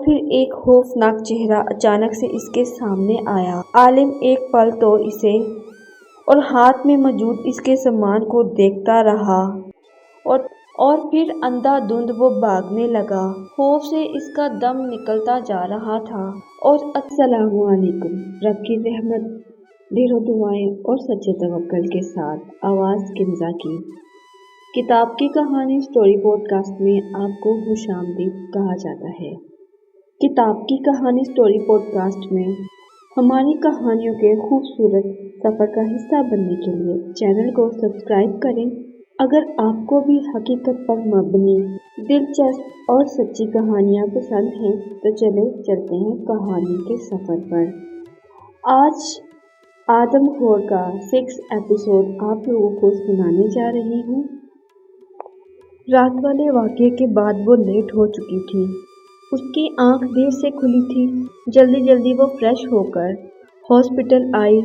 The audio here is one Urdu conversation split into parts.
پھر ایک خوفناک چہرہ اچانک سے اس کے سامنے آیا۔ عالم ایک پل تو اسے اور ہاتھ میں موجود اس کے سامان کو دیکھتا رہا اور پھر اندھا دھند وہ بھاگنے لگا۔ خوف سے اس کا دم نکلتا جا رہا تھا۔ اور السلام علیکم۔ رب کی رحمت، ڈھیروں دعائیں اور سچے توکل کے ساتھ آواز کنزا کی کتاب کی کہانی اسٹوری پوڈ کاسٹ میں آپ کو خوش آمدید کہا جاتا ہے۔ کتاب کی کہانی اسٹوری پوڈ کاسٹ میں ہماری کہانیوں کے خوبصورت سفر کا حصہ بننے کے لیے چینل کو سبسکرائب کریں۔ اگر آپ کو بھی حقیقت پر مبنی، دلچسپ اور سچی کہانیاں پسند ہیں تو چلتے ہیں کہانی کے سفر پر۔ آج آدم خور کا 6 ایپیسوڈ آپ لوگوں کو سنانے جا رہی ہوں۔ رات والے واقعے کے بعد وہ لیٹ ہو چکی تھی۔ اس کی آنکھ دیر سے کھلی تھی۔ جلدی وہ فریش ہو کر ہاسپٹل آئی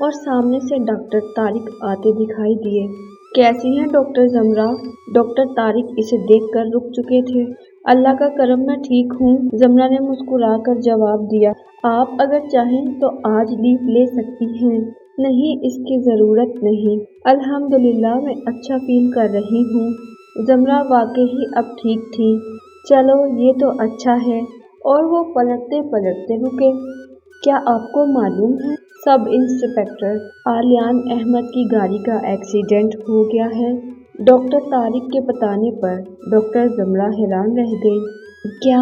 اور سامنے سے ڈاکٹر طارق آتے دکھائی دیے۔ کیسی ہیں ڈاکٹر زمرہ؟ ڈاکٹر طارق اسے دیکھ کر رک چکے تھے۔ اللہ کا کرم میں ٹھیک ہوں، زمرہ نے مسکرا کر جواب دیا۔ آپ اگر چاہیں تو آج لیو لے سکتی ہیں۔ نہیں، اس کی ضرورت نہیں، الحمدللہ میں اچھا فیل کر رہی ہوں۔ زمرہ واقعی اب ٹھیک تھی۔ چلو یہ تو اچھا ہے۔ اور وہ پلٹتے رکے۔ کیا آپ کو معلوم ہے سب انسپکٹر آلیان احمد کی گاڑی کا ایکسیڈنٹ ہو گیا ہے؟ ڈاکٹر طارق کے بتانے پر ڈاکٹر زمرہ حیران رہ گئی۔ کیا؟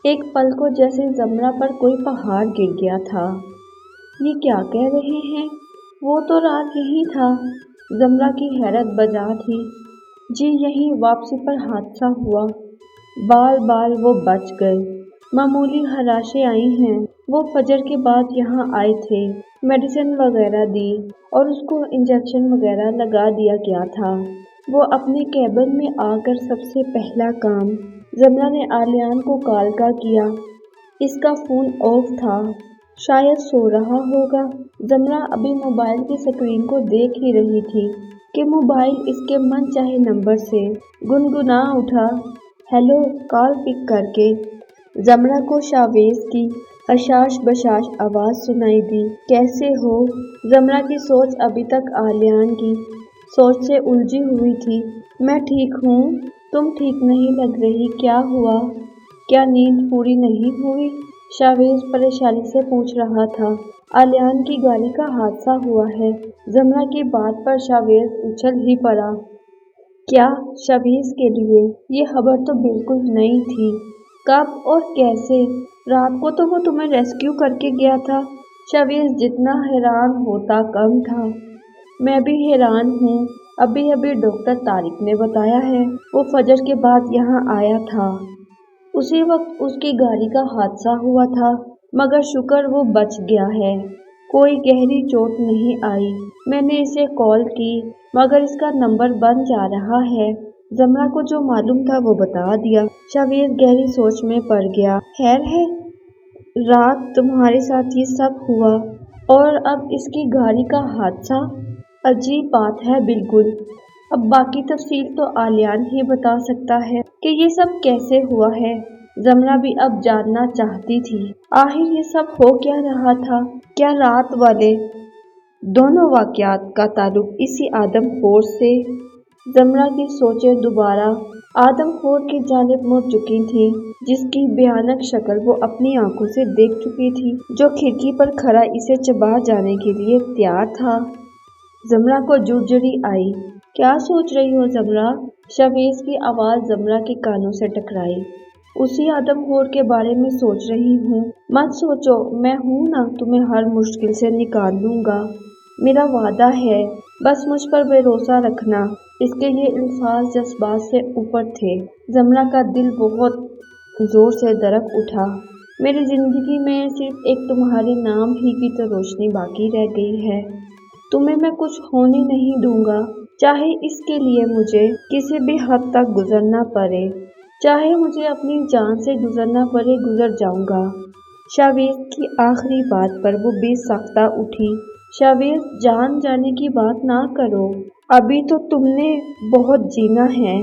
ایک پل کو جیسے زمرہ پر کوئی پہاڑ گر گیا تھا۔ یہ کیا کہہ رہے ہیں؟ وہ تو رات یہیں تھا۔ زمرہ کی حیرت بجا تھی۔ جی یہیں واپسی پر حادثہ ہوا۔ بال وہ بچ گئے۔ معمولی خراشیں آئی ہیں۔ وہ فجر کے بعد یہاں آئے تھے، میڈیسن وغیرہ دی اور اس کو انجیکشن وغیرہ لگا دیا گیا تھا۔ وہ اپنے کیبن میں آ کر سب سے پہلا کام زمرہ نے آلیان کو کال کا کیا۔ اس کا فون آف تھا، شاید سو رہا ہوگا۔ زمرہ ابھی موبائل کی اسکرین کو دیکھ ہی رہی تھی کہ موبائل اس کے من چاہے نمبر سے گنگنا اٹھا۔ ہیلو، کال پک کر کے زمرہ کو شاویز کی حشاش بشاش آواز سنائی دی۔ کیسے ہو؟ زمرہ کی سوچ ابھی تک آلیان کی سوچ سے الجھی ہوئی تھی۔ میں ٹھیک ہوں، تم ٹھیک نہیں لگ رہی، کیا ہوا؟ کیا نیند پوری نہیں ہوئی؟ شاویز پریشانی سے پوچھ رہا تھا۔ آلیان کی گاڑی کا حادثہ ہوا ہے۔ زمرہ کی بات پر شاویز اچھل ہی پڑا۔ کیا؟ شاویز کے لیے یہ خبر تو بالکل نئی تھی۔ کب اور کیسے؟ رات کو تو وہ تمہیں ریسکیو کر کے گیا تھا۔ شاویز جتنا حیران ہوتا کم تھا۔ میں بھی حیران ہوں، ابھی ڈاکٹر طارق نے بتایا ہے، وہ فجر کے بعد یہاں آیا تھا۔ اسی وقت اس کی گاڑی کا حادثہ ہوا تھا، مگر شکر وہ بچ گیا ہے، کوئی گہری چوٹ نہیں آئی۔ میں نے اسے کال کی مگر اس کا نمبر بند جا رہا ہے۔ زمرہ کو جو معلوم تھا وہ بتا دیا۔ شاویز گہری سوچ میں پڑ گیا۔ خیر ہے، رات تمہارے ساتھ یہ سب ہوا اور اب اس کی گاڑی کا حادثہ؟ عجیب بات ہے بالکل۔ اب باقی تفصیل تو آلیان ہی بتا سکتا ہے کہ یہ سب کیسے ہوا ہے۔ زمرہ بھی اب جاننا چاہتی تھی، آخر یہ سب ہو کیا رہا تھا؟ کیا رات والے دونوں واقعات کا تعلق اسی آدم خور سے؟ زمرہ کی سوچیں دوبارہ آدم خور کی جانب مڑ چکی تھیں، جس کی بھیانک شکل وہ اپنی آنکھوں سے دیکھ چکی تھی، جو کھڑکی پر کھڑا اسے چبا جانے کے لیے تیار تھا۔ زمرہ کو جھجھری آئی۔ کیا سوچ رہی ہو زمرہ؟ شاویز کی آواز زمرہ کے کانوں سے ٹکرائی۔ اسی آدم خور کے بارے میں سوچ رہی ہوں۔ مت سوچو، میں ہوں نا، تمہیں ہر مشکل سے نکال لوں گا، میرا وعدہ ہے، بس مجھ پر بھروسہ رکھنا۔ اس کے یہ الفاظ جذبات سے اوپر تھے۔ زمرہ کا دل بہت زور سے دھڑک اٹھا۔ میری زندگی میں صرف ایک تمہارے نام ہی کی تو روشنی باقی رہ گئی ہے، تمہیں میں کچھ ہونے نہیں دوں گا، چاہے اس کے لیے مجھے کسی بھی حد تک گزرنا پڑے، چاہے مجھے اپنی جان سے گزرنا پڑے، گزر جاؤں گا۔ شاویز کی آخری بات پر وہ بے ساختہ اٹھی۔ شاویز، جان جانے کی بات نہ کرو، ابھی تو تم نے بہت جینا ہے،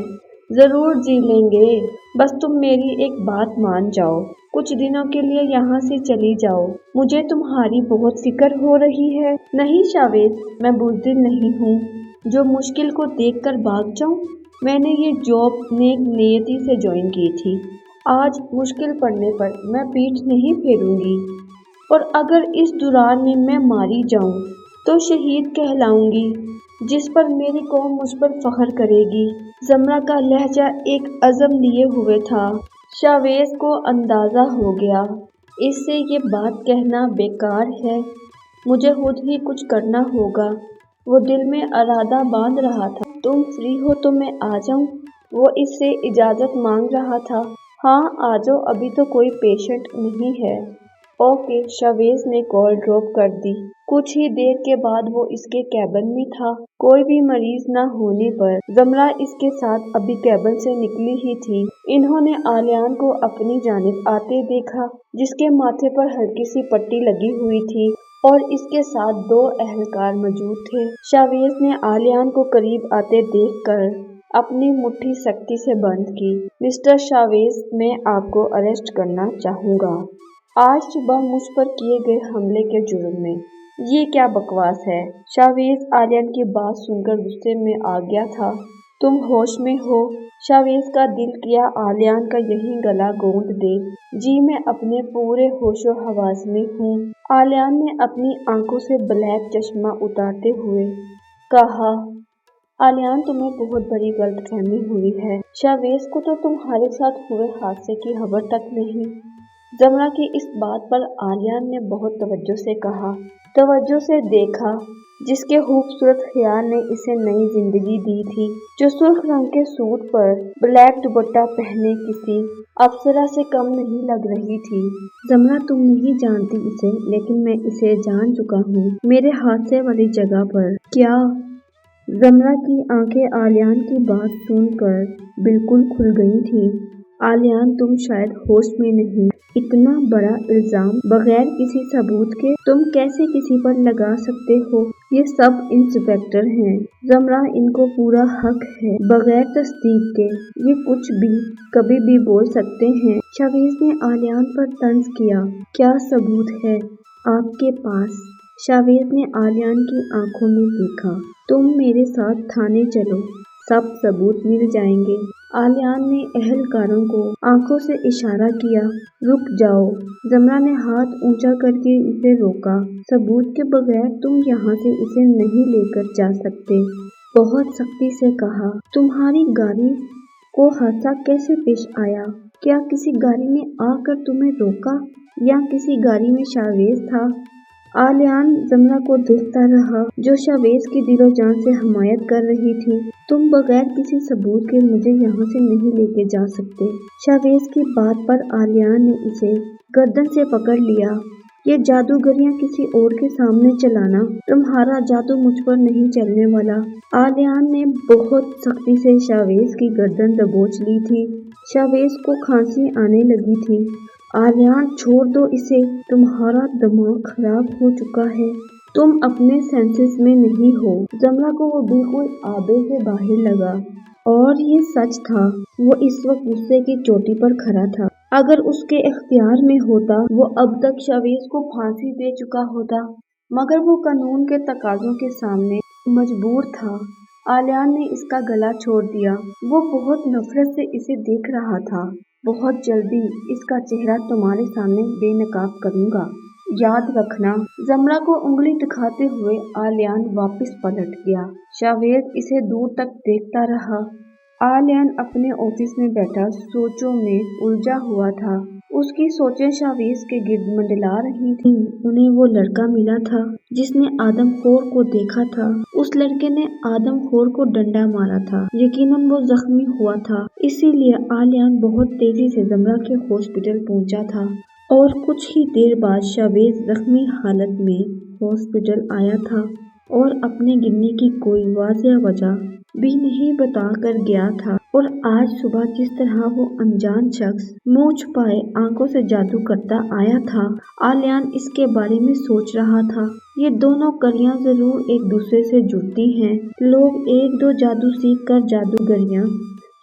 ضرور جی لیں گے، بس تم میری ایک بات مان جاؤ، کچھ دنوں کے لیے یہاں سے چلی جاؤ، مجھے تمہاری بہت فکر ہو رہی ہے۔ نہیں شاویز، میں بزدل نہیں ہوں جو مشکل کو دیکھ کر بھاگ جاؤں۔ میں نے یہ جاب نیک نیتی سے جوائن کی تھی، آج مشکل پڑنے پر میں پیٹھ نہیں پھیروں گی، اور اگر اس دوران میں ماری جاؤں تو شہید کہلاؤں گی، جس پر میری قوم مجھ پر فخر کرے گی۔ زمرہ کا لہجہ ایک عزم لیے ہوئے تھا۔ شاویز کو اندازہ ہو گیا اس سے یہ بات کہنا بیکار ہے، مجھے خود ہی کچھ کرنا ہوگا۔ وہ دل میں ارادہ باندھ رہا تھا۔ تم فری ہو تو میں آ جاؤں؟ وہ اس سے اجازت مانگ رہا تھا۔ ہاں آ جاؤ، ابھی تو کوئی پیشنٹ نہیں ہے۔ اوکے، شاویز نے کال ڈراپ کر دی۔ کچھ ہی دیر کے بعد وہ اس کے کیبن میں تھا۔ کوئی بھی مریض نہ ہونے پر زمرہ اس کے ساتھ ابھی کیبن سے نکلی ہی تھی۔ انہوں نے آلیان کو اپنی جانب آتے دیکھا، جس کے ماتھے پر ہلکی سی پٹی لگی ہوئی تھی اور اس کے ساتھ 2 اہلکار موجود تھے۔ شاویز نے آلیان کو قریب آتے دیکھ کر اپنی مٹھی سختی سے بند کی۔ مسٹر شاویز، میں آپ کو اریسٹ کرنا چاہوں گا آج صبح مجھ پر کیے گئے حملے کے جرم میں۔ یہ کیا بکواس ہے؟ شاویز آلیان کی بات سن کر غصے میں آ گیا تھا۔ تم ہوش میں ہو؟ شاویز کا دل کیا آلیان کا یہیں گلا گھونٹ دے۔ جی میں اپنے پورے ہوش و حواس میں ہوں، آلیان نے اپنی آنکھوں سے بلیک چشمہ اتارتے ہوئے کہا۔ آلیان، تمہیں بہت بڑی غلط فہمی ہوئی ہے، شاویز کو تو تمہارے ساتھ ہوئے حادثے کی خبر تک نہیں۔ زمرہ کی اس بات پر آلیان نے بہت توجہ سے کہا، توجہ سے دیکھا، جس کے خوبصورت خیال نے اسے نئی زندگی دی تھی، جو سرخ رنگ کے سوٹ پر بلیک دوپٹہ پہنے کسی افسرہ سے کم نہیں لگ رہی تھی۔ زمرہ، تم نہیں جانتی اسے، لیکن میں اسے جان چکا ہوں، میرے حادثے والی جگہ پر۔ کیا؟ زمرہ کی آنکھیں آلیان کی بات سن کر بالکل کھل گئی تھیں۔ آلیان، تم شاید ہوش میں نہیں، اتنا بڑا الزام بغیر کسی ثبوت کے تم کیسے کسی پر لگا سکتے ہو؟ یہ سب انسپکٹر ہیں زمرہ، ان کو پورا حق ہے بغیر تصدیق کے یہ کچھ بھی کبھی بھی بول سکتے ہیں۔ شاویز نے آلیان پر طنز کیا۔ کیا ثبوت ہے آپ کے پاس؟ شاویز نے آلیان کی آنکھوں میں دیکھا۔ تم میرے ساتھ تھانے چلو، سب ثبوت مل جائیں گے۔ آلیان نے اہلکاروں کو آنکھوں سے اشارہ کیا۔ رک جاؤ، زمرہ نے ہاتھ اونچا کر کے اسے روکا۔ ثبوت کے بغیر تم یہاں سے اسے نہیں لے کر جا سکتے، بہت سختی سے کہا۔ تمہاری گاڑی کو حادثہ کیسے پیش آیا؟ کیا کسی گاڑی نے آ کر تمہیں روکا یا کسی گاڑی میں شاویز تھا؟ آلیان زمرہ کو دیکھتا رہا، جو شاویز کی دل و جان سے حمایت کر رہی تھی۔ تم بغیر کسی ثبوت کے مجھے یہاں سے نہیں لے کے جا سکتے۔ شاویز کی بات پر آلیان نے اسے گردن سے پکڑ لیا۔ یہ جادوگریاں کسی اور کے سامنے چلانا، تمہارا جادو مجھ پر نہیں چلنے والا۔ آلیان نے بہت سختی سے شاویز کی گردن دبوچ لی تھی۔ شاویز کو کھانسی آنے لگی تھی۔ آلیان، چھوڑ دو اسے، تمہارا دماغ خراب ہو چکا ہے، تم اپنے سینسز میں نہیں ہو۔ زمرہ کو وہ بالکل آبے سے باہر لگا، اور یہ سچ تھا، وہ اس وقت غصے کی چوٹی پر کھڑا تھا۔ اگر اس کے اختیار میں ہوتا وہ اب تک شاویز کو پھانسی دے چکا ہوتا، مگر وہ قانون کے تقاضوں کے سامنے مجبور تھا۔ آلیان نے اس کا گلا چھوڑ دیا۔ وہ بہت نفرت سے اسے دیکھ رہا تھا۔ بہت جلدی اس کا چہرہ تمہارے سامنے بے نقاب کروں گا، یاد رکھنا۔ زمرہ کو انگلی دکھاتے ہوئے آلیان واپس پلٹ گیا۔ شاویز اسے دور تک دیکھتا رہا۔ آلیان اپنے آفس میں بیٹھا سوچوں میں الجھا ہوا تھا۔ اس کی سوچیں شاویز کے گرد منڈلا رہی تھیں۔ انہیں وہ لڑکا ملا تھا جس نے آدم خور کو دیکھا تھا۔ اس لڑکے نے آدم خور کو ڈنڈا مارا تھا، یقیناً وہ زخمی ہوا تھا، اسی لیے آلیان بہت تیزی سے زمرہ کے ہاسپٹل پہنچا تھا، اور کچھ ہی دیر بعد شاویز زخمی حالت میں ہاسپٹل آیا تھا اور اپنے گرنے کی کوئی واضح وجہ بھی نہیں بتا کر گیا تھا۔ اور آج صبح جس طرح وہ انجان شخص منہ چھپائے آنکھوں سے جادو کرتا آیا تھا، آلیان اس کے بارے میں سوچ رہا تھا۔ یہ دونوں کڑیاں ضرور ایک دوسرے سے جڑتی ہیں۔ لوگ ایک دو جادو سیکھ کر جادوگریاں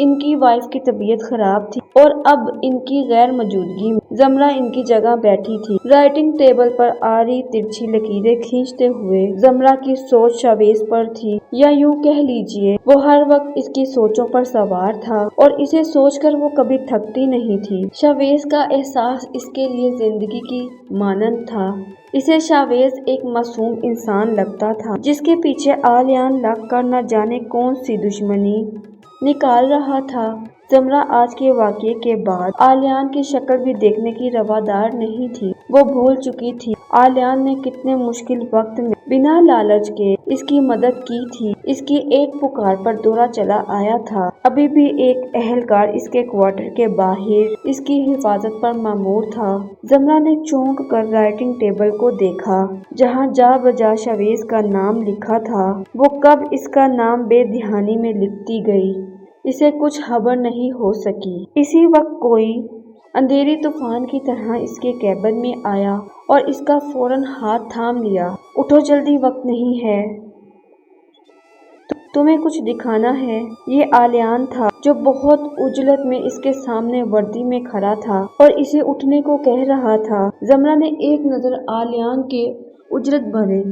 ان کی وائف کی طبیعت خراب تھی اور اب ان کی غیر موجودگی میں زمرہ ان کی جگہ بیٹھی تھی۔ رائٹنگ ٹیبل پر آڑی ترچھی لکیریں کھینچتے ہوئے زمرہ کی سوچ شاویز پر تھی، یا یوں کہہ لیجیے وہ ہر وقت اس کی سوچوں پر سوار تھا اور اسے سوچ کر وہ کبھی تھکتی نہیں تھی۔ شاویز کا احساس اس کے لیے زندگی کی مانند تھا۔ اسے شاویز ایک معصوم انسان لگتا تھا جس کے پیچھے آلیان لگ کر نہ جانے کون سی دشمنی نکال رہا تھا۔ زمرہ آج کے واقعے کے بعد آلیان کی شکل بھی دیکھنے کی روادار نہیں تھی۔ وہ بھول چکی تھی آلیان نے کتنے مشکل وقت میں بنا لالچ کے اس کی مدد کی تھی۔ اس کی ایک پکار پر دورہ چلا آیا تھا۔ ابھی بھی ایک اہلکار اس کے کوارٹر کے باہر اس کی حفاظت پر مامور تھا۔ زمرہ نے چونک کر رائٹنگ ٹیبل کو دیکھا جہاں جا بجا شاویز کا نام لکھا تھا۔ وہ کب اس کا نام بے دھیانی میں لکھتی گئی، اسے کچھ خبر نہیں ہو سکی۔ اسی وقت کوئی اندھیری طوفان کی طرح اس کے کیبن میں آیا اور اس کا فوراً ہاتھ تھام لیا۔ اٹھو جلدی، وقت نہیں ہے، تمہیں کچھ دکھانا ہے۔ یہ آلیان تھا جو بہت عجلت میں اس کے سامنے وردی میں کھڑا تھا اور اسے اٹھنے کو کہہ رہا تھا۔ زمرہ نے ایک نظر آلیان کے اجرت بھرے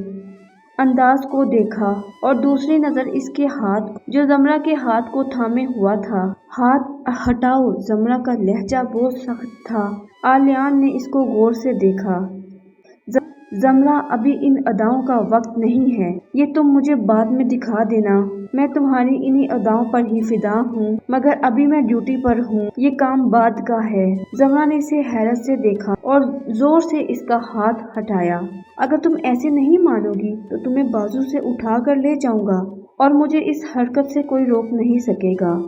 انداز کو دیکھا اور دوسری نظر اس کے ہاتھ جو زمرہ کے ہاتھ کو تھامے ہوا تھا۔ ہاتھ ہٹاؤ، زمرہ کا لہجہ بہت سخت تھا۔ آلیان نے اس کو غور سے دیکھا۔ زمرہ، ابھی ان اداؤں کا وقت نہیں ہے، یہ تم مجھے بعد میں دکھا دینا۔ میں تمہاری انہی اداؤں پر ہی فدا ہوں، مگر ابھی میں ڈیوٹی پر ہوں، یہ کام بعد کا ہے۔ زمرہ نے اسے حیرت سے دیکھا اور زور سے اس کا ہاتھ ہٹایا۔ اگر تم ایسے نہیں مانو گی تو تمہیں بازو سے اٹھا کر لے جاؤں گا اور مجھے اس حرکت سے کوئی روک نہیں سکے گا۔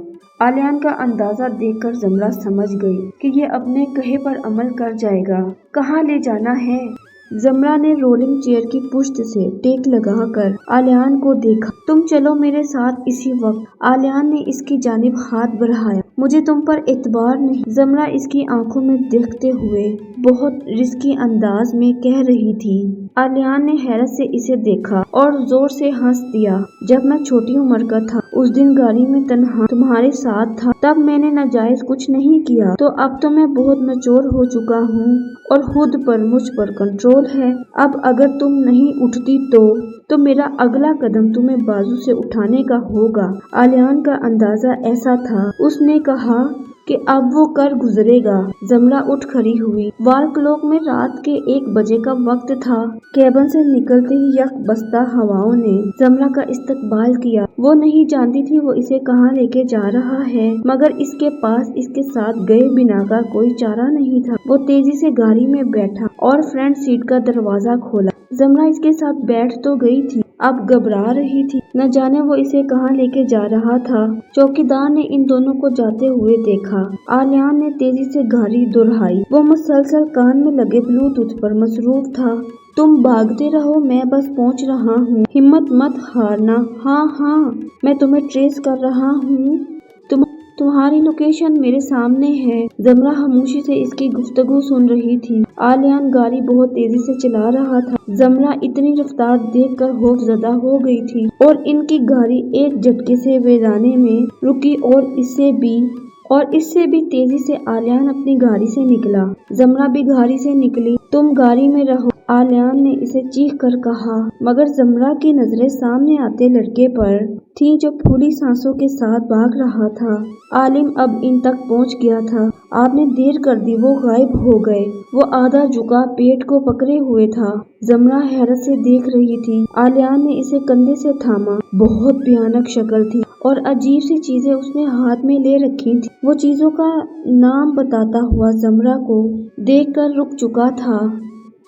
آلیان کا اندازہ دیکھ کر زمرہ سمجھ گئی کہ یہ اپنے کہے پر عمل کر جائے گا۔ کہاں لے جانا ہے؟ زمرہ نے رولنگ چیئر کی پشت سے ٹیک لگا کر آلیان کو دیکھا۔ تم چلو میرے ساتھ اسی وقت۔ آلیان نے اس کی جانب ہاتھ بڑھایا۔ مجھے تم پر اعتبار نہیں، زمرہ اس کی آنکھوں میں دیکھتے ہوئے بہت رسکی انداز میں کہہ رہی تھی۔ آلیان نے حیرت سے اسے دیکھا اور زور سے ہنس دیا۔ جب میں چھوٹی عمر کا تھا، اس دن گاڑی میں تنہا تمہارے ساتھ تھا، تب میں نے ناجائز کچھ نہیں کیا، تو اب تو میں بہت میچور ہو چکا ہوں اور خود پر مجھ پر کنٹرول ہے۔ اب اگر تم نہیں اٹھتی تو میرا اگلا قدم تمہیں بازو سے اٹھانے کا ہوگا۔ آلیان کا اندازہ ایسا تھا، اس نے کہا کہ اب وہ کر گزرے گا۔ زمرہ اٹھ کھڑی ہوئی۔ وال کلوک میں رات کے 1 بجے کا وقت تھا۔ کیبن سے نکلتے ہی یک بستہ ہواؤں نے زمرہ کا استقبال کیا۔ وہ نہیں جانتی تھی وہ اسے کہاں لے کے جا رہا ہے، مگر اس کے پاس اس کے ساتھ گئے بنا کا کوئی چارہ نہیں تھا۔ وہ تیزی سے گاڑی میں بیٹھا اور فرنٹ سیٹ کا دروازہ کھولا۔ زمرہ اس کے ساتھ بیٹھ تو گئی تھی، اب گھبرا رہی تھی، نہ جانے وہ اسے کہاں لے کے جا رہا تھا۔ چوکیدار نے ان دونوں کو جاتے ہوئے دیکھا۔ آلیان نے تیزی سے گاڑی دہرائی۔ وہ مسلسل کان میں لگے بلوٹوتھ پر مصروف تھا۔ تم بھاگتے رہو، میں بس پہنچ رہا ہوں، ہمت مت ہارنا۔ ہاں ہاں، میں تمہیں ٹریس کر رہا ہوں، تمہاری لوکیشن میرے سامنے ہے۔ زمرہ خاموشی سے اس کی گفتگو سن رہی تھی۔ آلیان گاڑی بہت تیزی سے چلا رہا تھا۔ زمرہ اتنی رفتار دیکھ کر خوف زدہ ہو گئی تھی اور ان کی گاڑی ایک جھٹکے سے ویرانے میں رکی اور اس سے بھی تیزی سے آلیان اپنی گاڑی سے نکلا۔ زمرہ بھی گاڑی سے نکلی۔ تم گاڑی میں رہو، آلیان نے اسے چیخ کر کہا، مگر زمرہ کی نظریں سامنے آتے لڑکے پر تھیں جو پھولی سانسوں کے ساتھ بھاگ رہا تھا۔ عالم اب ان تک پہنچ گیا تھا۔ آپ نے دیر کر دی، وہ غائب ہو گئے۔ وہ آدھا جھکا پیٹ کو پکڑے ہوئے تھا۔ زمرہ حیرت سے دیکھ رہی تھی۔ آلیان نے اسے کندھے سے تھاما۔ بہت بھیانک شکل تھی اور عجیب سی چیزیں اس نے ہاتھ میں لے رکھی تھی۔ وہ چیزوں کا نام بتاتا ہوا زمرہ کو دیکھ کر رک چکا تھا۔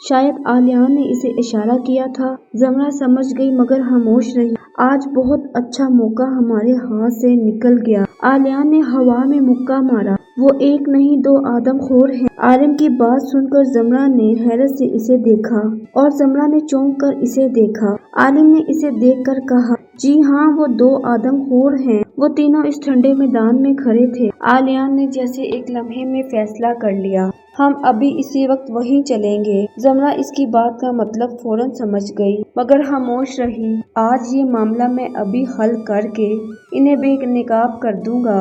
شاید آلیان نے اسے اشارہ کیا تھا۔ زمرہ سمجھ گئی مگر خاموش رہی۔ آج بہت اچھا موقع ہمارے ہاتھ سے نکل گیا۔ آلیان نے ہوا میں مکہ مارا۔ وہ ایک نہیں 2 آدم خور ہیں۔ عالم کی بات سن کر زمرہ نے حیرت سے اسے دیکھا اور زمرہ نے چونک کر اسے دیکھا۔ عالم نے اسے دیکھ کر کہا، جی ہاں، وہ 2 آدم خور ہیں۔ وہ تینوں اس ٹھنڈے میدان میں کھڑے تھے۔ آلیان نے جیسے ایک لمحے میں فیصلہ کر لیا، ہم ابھی اسی وقت وہیں چلیں گے۔ زمرہ اس کی بات کا مطلب فوراً سمجھ گئی مگر خاموش رہی۔ آج یہ معاملہ میں ابھی حل کر کے انہیں بے نقاب کر دوں گا۔